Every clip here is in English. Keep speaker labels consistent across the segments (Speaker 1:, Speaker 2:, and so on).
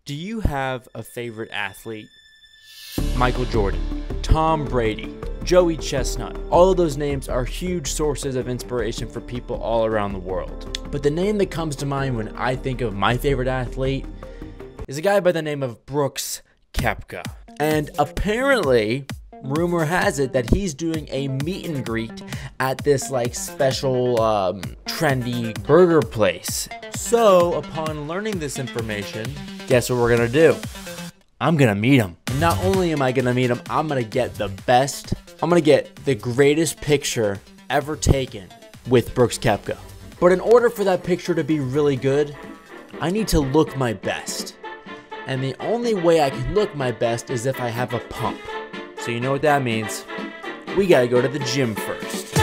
Speaker 1: Do you have a favorite athlete? Michael Jordan, Tom Brady, Joey Chestnut. All of those names are huge sources of inspiration for people all around the world. But the name that comes to mind when I think of my favorite athlete is a guy by the name of Brooks Koepka. And apparently, rumor has it that he's doing a meet and greet at this like special trendy burger place. So upon learning this information, guess what we're gonna do? I'm gonna meet him. And not only am I gonna meet him, I'm gonna get the greatest picture ever taken with Brooks Koepka. But in order for that picture to be really good, I need to look my best. And the only way I can look my best is if I have a pump. So you know what that means. We gotta go to the gym first.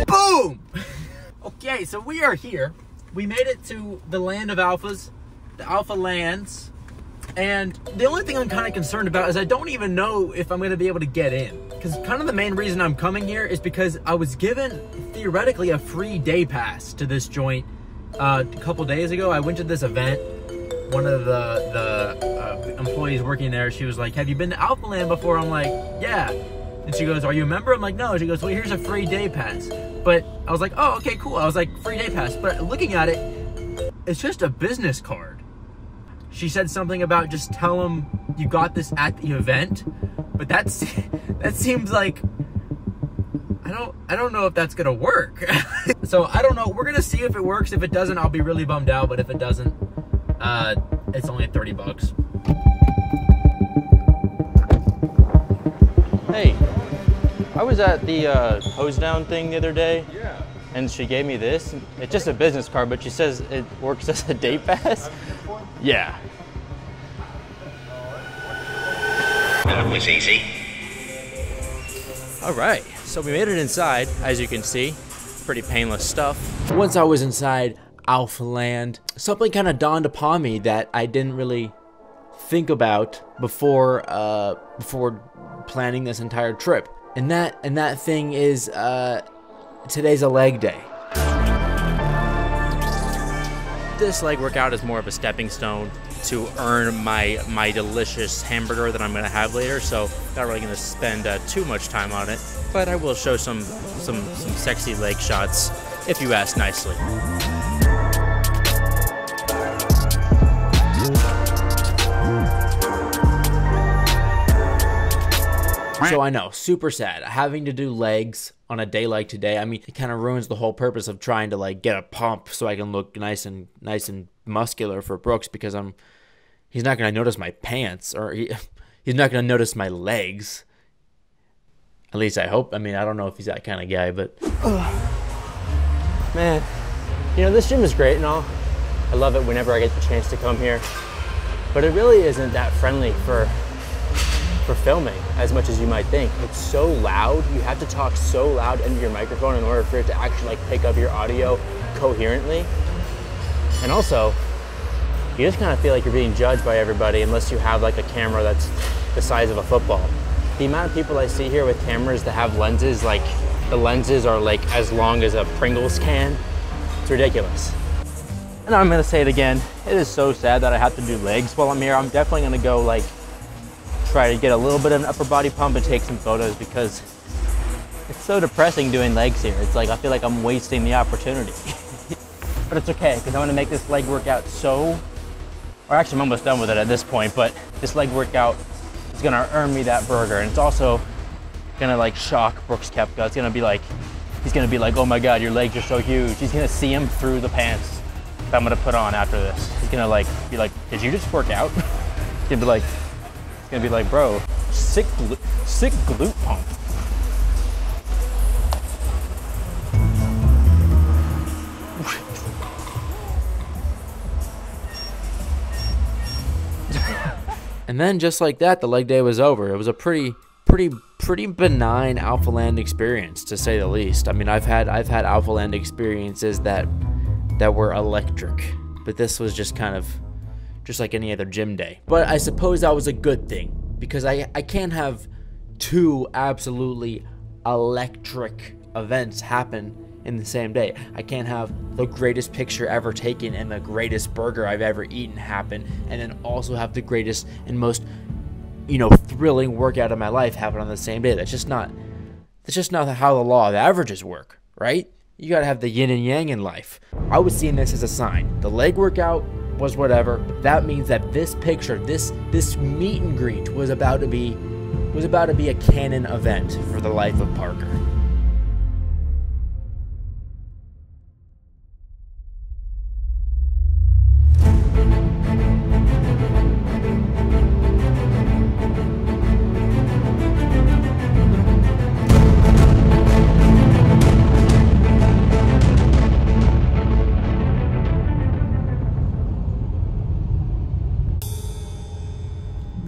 Speaker 1: Boom! Okay, so we are here. We made it to the land of alphas, the alpha lands. And the only thing I'm kind of concerned about is I don't even know if I'm going to be able to get in. Because kind of the main reason I'm coming here is because I was given, theoretically, a free day pass to this joint a couple days ago. I went to this event. One of the employees working there, she was like, have you been to Alpha Land before? I'm like, yeah. And she goes, are you a member? I'm like, no. She goes, well, here's a free day pass. But I was like, oh, okay, cool. I was like, free day pass. But looking at it, it's just a business card. She said something about just tell them you got this at the event, but that seems like I don't know if that's gonna work. So I don't know. We're gonna see if it works. If it doesn't, I'll be really bummed out. But if it doesn't, it's only 30 bucks.
Speaker 2: Hey, I was at the hose down thing the other day.
Speaker 3: Yeah.
Speaker 2: And she gave me this. It's just a business card, but she says it works as a day pass. Yeah.
Speaker 4: That was easy.
Speaker 2: All right, so we made it inside, as you can see. Pretty painless stuff.
Speaker 1: Once I was inside Alpha Land, something kind of dawned upon me that I didn't really think about before planning this entire trip. And that thing is today's a leg day.
Speaker 2: This leg workout is more of a stepping stone to earn my delicious hamburger that I'm gonna have later, so not really gonna spend too much time on it, but I will show some sexy leg shots if you ask nicely.
Speaker 1: So I know, super sad having to do legs on a day like today. I mean, it kind of ruins the whole purpose of trying to like get a pump so I can look nice and muscular for Brooks, because he's not going to notice my pants, or he's not going to notice my legs. At least I hope. I mean, I don't know if he's that kind of guy, but
Speaker 2: man, you know, this gym is great and all. I love it whenever I get the chance to come here, but it really isn't that friendly for filming as much as you might think. It's so loud. You have to talk so loud into your microphone in order for it to actually like pick up your audio coherently. And also, you just kind of feel like you're being judged by everybody unless you have like a camera that's the size of a football. The amount of people I see here with cameras that have lenses, like the lenses are like as long as a Pringles can. It's ridiculous. And I'm gonna say it again, it is so sad that I have to do legs while I'm here. I'm definitely gonna go like try to get a little bit of an upper body pump and take some photos, because it's so depressing doing legs here. It's like I feel like I'm wasting the opportunity. But it's okay, because I want to make this leg workout or actually I'm almost done with it at this point, but this leg workout is going to earn me that burger, and it's also going to like shock Brooks Koepka. It's going to be like, he's going to be like, oh my God, your legs are so huge. He's going to see him through the pants that I'm going to put on after this. He's going to like be like, did you just work out? He's going to be like, bro, sick glute pump.
Speaker 1: And then just like that, the leg day was over. It was a pretty benign Alpha Land experience, to say the least. I mean, I've had Alpha Land experiences that were electric, but this was just kind of just like any other gym day. But I suppose that was a good thing, because I can't have two absolutely electric events happen in the same day. I can't have the greatest picture ever taken and the greatest burger I've ever eaten happen, and then also have the greatest and most, you know, thrilling workout of my life happen on the same day. That's just not how the law of averages work, right? You gotta have the yin and yang in life. I was seeing this as a sign. The leg workout was whatever, but that means that this picture, this meet and greet was about to be a canon event for the life of Parker.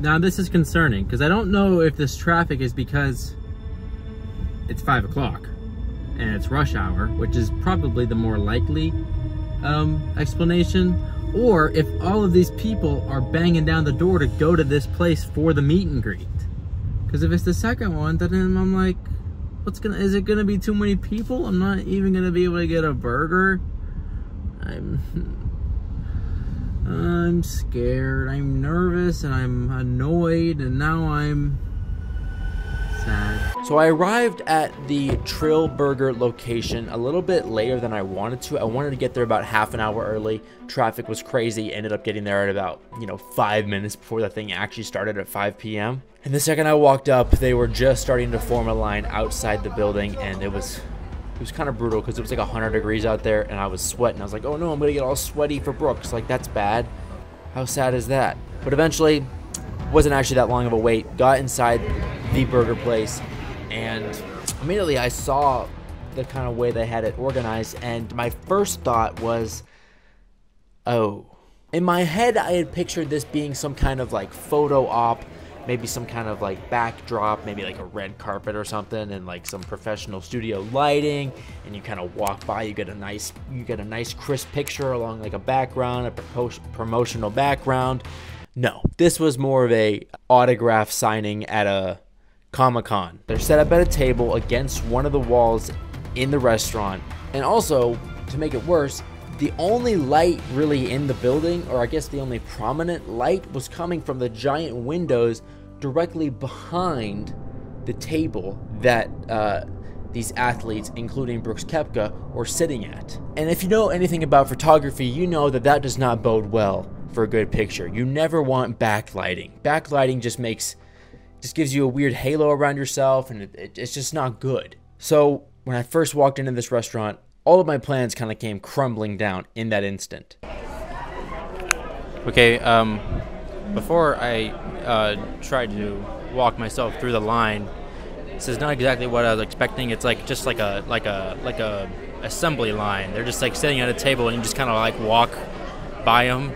Speaker 1: Now this is concerning, because I don't know if this traffic is because it's 5 o'clock and it's rush hour, which is probably the more likely explanation, or if all of these people are banging down the door to go to this place for the meet and greet. Because if it's the second one, then I'm like, is it gonna be too many people? I'm not even gonna be able to get a burger. I'm scared, I'm nervous, and I'm annoyed, and now I'm sad. So I arrived at the Trill Burger location a little bit later than I wanted to. I wanted to get there about half an hour early. Traffic was crazy. Ended up getting there at about, 5 minutes before the thing actually started at 5 p.m. And the second I walked up, they were just starting to form a line outside the building, and it was kind of brutal because it was like 100 degrees out there, and I was sweating. I was like, oh no, I'm gonna get all sweaty for Brooks. Like, that's bad. How sad is that? But eventually, wasn't actually that long of a wait. Got inside the burger place, and immediately I saw the kind of way they had it organized, and my first thought was, oh. In my head, I had pictured this being some kind of like photo op, maybe some kind of like backdrop, maybe like a red carpet or something, and like some professional studio lighting, and you kind of walk by, you get a nice crisp picture along like a background, a promotional background. No, this was more of a autograph signing at a Comic-Con. They're set up at a table against one of the walls in the restaurant, and also, to make it worse, the only light really in the building, or I guess the only prominent light, was coming from the giant windows directly behind the table that these athletes, including Brooks Koepka, were sitting at. And if you know anything about photography, you know that that does not bode well for a good picture. You never want backlighting. Backlighting just gives you a weird halo around yourself, and it's just not good. So when I first walked into this restaurant, all of my plans kind of came crumbling down in that instant.
Speaker 2: Okay, before I tried to walk myself through the line, this is not exactly what I was expecting. It's like just like a assembly line. They're just like sitting at a table, and you just kind of like walk by them,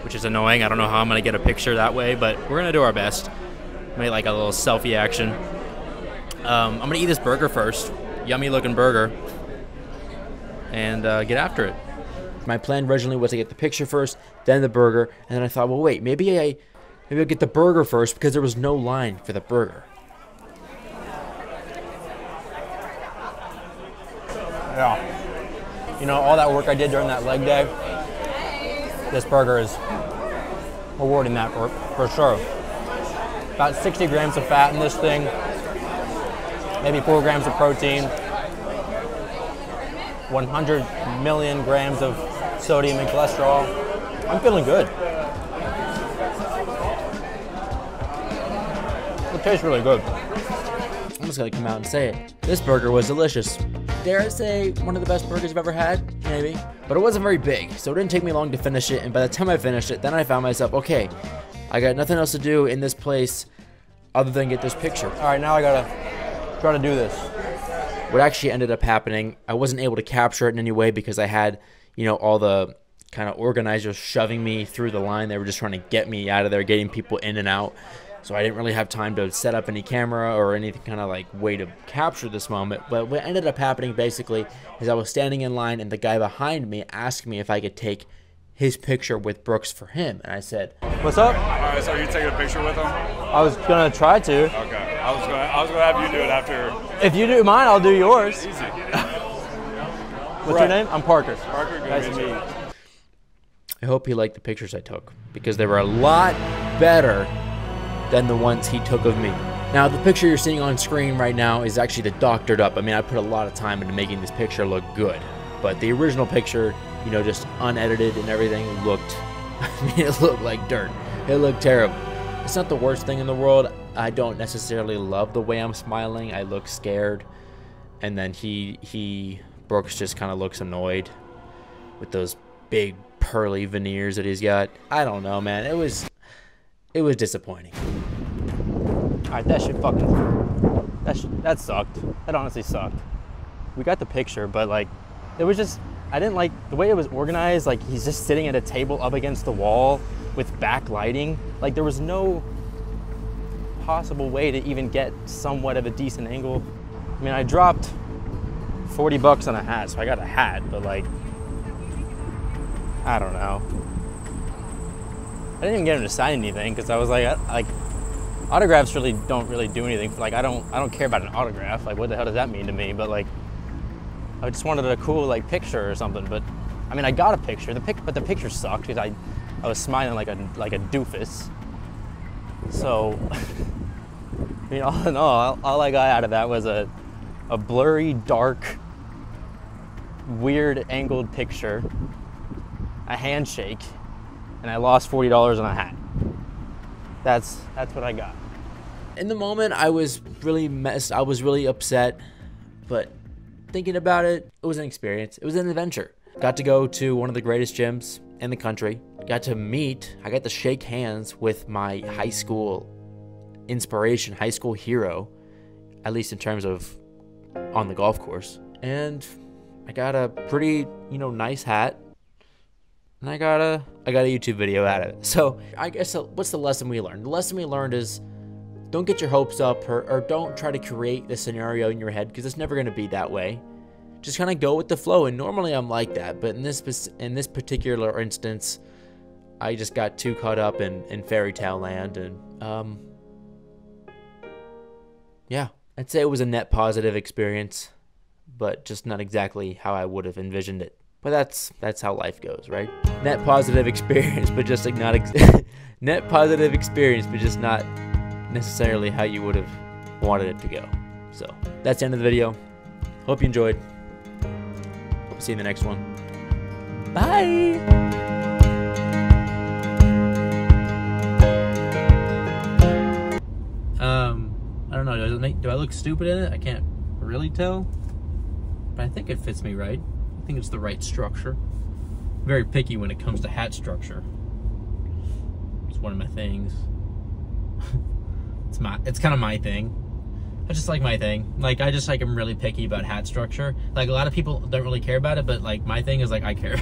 Speaker 2: which is annoying. I don't know how I'm gonna get a picture that way, but we're gonna do our best. Make like a little selfie action. I'm gonna eat this burger first. Yummy looking burger. And get after it.
Speaker 1: My plan originally was to get the picture first, then the burger, and then I thought, well, wait, maybe I'll get the burger first, because there was no line for the burger.
Speaker 2: Yeah. You know, all that work I did during that leg day, this burger is rewarding that for sure. About 60 grams of fat in this thing, maybe 4 grams of protein, 100 million grams of sodium and cholesterol. I'm feeling good. It tastes really good.
Speaker 1: I'm just gonna come out and say it. This burger was delicious. Dare I say, one of the best burgers I've ever had? Maybe. But it wasn't very big, so it didn't take me long to finish it, and by the time I finished it, then I found myself, okay, I got nothing else to do in this place other than get this picture.
Speaker 2: All right, now I gotta try to do this.
Speaker 1: What actually ended up happening, I wasn't able to capture it in any way because I had, all the kind of organizers shoving me through the line. They were just trying to get me out of there, getting people in and out. So I didn't really have time to set up any camera or any kind of like way to capture this moment. But what ended up happening basically is I was standing in line, and the guy behind me asked me if I could take his picture with Brooks for him. And I said,
Speaker 2: What's up?
Speaker 3: All right, so are you taking a picture with him?
Speaker 2: I was gonna try to.
Speaker 3: Okay. I was gonna have you do it after.
Speaker 2: If you do mine, I'll do yours.
Speaker 3: Easy.
Speaker 2: What's your name? I'm Parker.
Speaker 3: Parker, good
Speaker 2: Nice
Speaker 3: to
Speaker 2: to
Speaker 3: meet
Speaker 2: meet
Speaker 3: you.
Speaker 2: you.
Speaker 1: I hope he liked the pictures I took, because they were a lot better than the ones he took of me. Now, the picture you're seeing on screen right now is actually the doctored up. I mean, I put a lot of time into making this picture look good, but the original picture, you know, just unedited and everything, looked, I mean, it looked like dirt. It looked terrible. It's not the worst thing in the world. I don't necessarily love the way I'm smiling. I look scared. And then Brooks just kind of looks annoyed with those big pearly veneers that he's got. I don't know, man. It was disappointing.
Speaker 2: All right, that sucked. That honestly sucked. We got the picture, but like, it was just, I didn't like the way it was organized. Like, he's just sitting at a table up against the wall with backlighting. Like, there was no possible way to even get somewhat of a decent angle. I mean, I dropped $40 on a hat, so I got a hat, but like, I don't know. I didn't even get him to sign anything because I was like, autographs don't really do anything. Like, I don't care about an autograph. Like, what the hell does that mean to me? But like, I just wanted a cool like picture or something. But I mean, I got a picture. But the picture sucked because I was smiling like a doofus. So, I mean, all in all I got out of that was a blurry, dark, weird angled picture, a handshake, and I lost $40 on a hat. That's what I got.
Speaker 1: In the moment, I was really I was really upset, but thinking about it, it was an experience. It was an adventure. Got to go to one of the greatest gyms in the country. I got to shake hands with my high school inspiration, high school hero, at least in terms of on the golf course. And I got a pretty, nice hat. And I got a YouTube video out of it. So I guess what's the lesson we learned? The lesson we learned is don't get your hopes up or don't try to create the scenario in your head, because it's never going to be that way. Just kind of go with the flow. And normally I'm like that, but in this particular instance, I just got too caught up in fairy tale land. And yeah, I'd say it was a net positive experience, but just not exactly how I would have envisioned it. But that's how life goes, right? Net positive experience, but just like not net positive experience, but just not necessarily how you would have wanted it to go. So that's the end of the video. Hope you enjoyed. Hope to see you in the next one. Bye. I don't know. Do I look stupid in it? I can't really tell, but I think it fits me right. I think it's the right structure. Very picky when it comes to hat structure. It's one of my things. It's kind of my thing. I just like my thing. Like, I'm really picky about hat structure. Like, a lot of people don't really care about it, but like my thing is like I care.